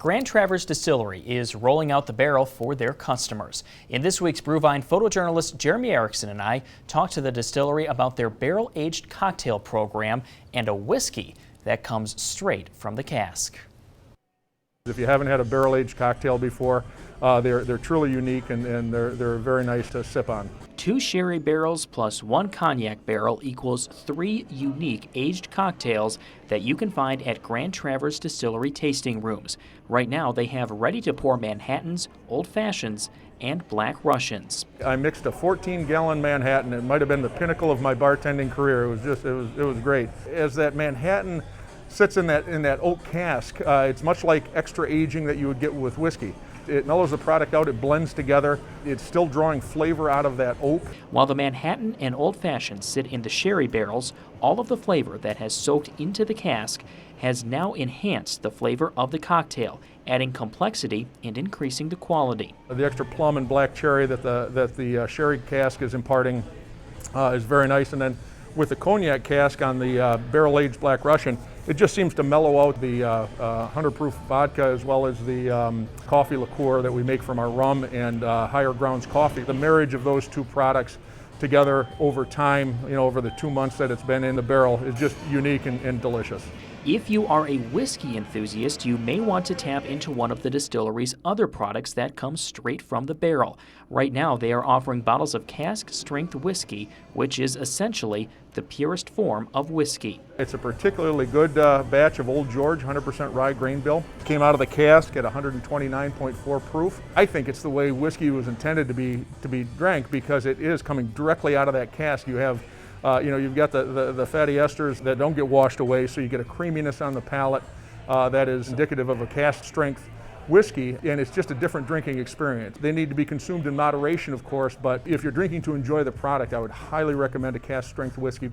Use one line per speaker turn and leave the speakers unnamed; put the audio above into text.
Grand Traverse Distillery is rolling out the barrel for their customers. In this week's Brewvine, photojournalist Jeremy Erickson and I talked to the distillery about their barrel-aged cocktail program and a whiskey that comes straight from the cask.
If you haven't had a barrel-aged cocktail before, they're truly unique and they're very nice to sip on.
2 sherry barrels plus 1 cognac barrel equals 3 unique aged cocktails that you can find at Grand Traverse Distillery tasting rooms. Right now they have ready-to-pour Manhattans, Old Fashions, and Black Russians.
I mixed a 14-gallon Manhattan. It might have been the pinnacle of my bartending career. It was great. As that Manhattan sits in that oak cask, it's much like extra aging that you would get with whiskey. It mellows the product out, it blends together, it's still drawing flavor out of that oak.
While the Manhattan and Old Fashioned sit in the sherry barrels, all of the flavor that has soaked into the cask has now enhanced the flavor of the cocktail, adding complexity and increasing the quality.
The extra plum and black cherry that the sherry cask is imparting is very nice, and then with the cognac cask on the barrel-aged Black Russian, it just seems to mellow out the 100-proof vodka as well as the coffee liqueur that we make from our rum and Higher Grounds coffee. The marriage of those two products together over time, over the 2 months that it's been in the barrel, is just unique and delicious.
If you are a whiskey enthusiast, you may want to tap into one of the distillery's other products that come straight from the barrel. Right now, they are offering bottles of cask-strength whiskey, which is essentially the purest form of whiskey.
It's a particularly good batch of Old George 100% rye grain bill. It came out of the cask at 129.4 proof. I think it's the way whiskey was intended to be drank, because it is coming directly out of that cask. You have you've got the fatty esters that don't get washed away, so you get a creaminess on the palate that is indicative of a cask-strength whiskey, and it's just a different drinking experience. They need to be consumed in moderation, of course, but if you're drinking to enjoy the product, I would highly recommend a cask-strength whiskey.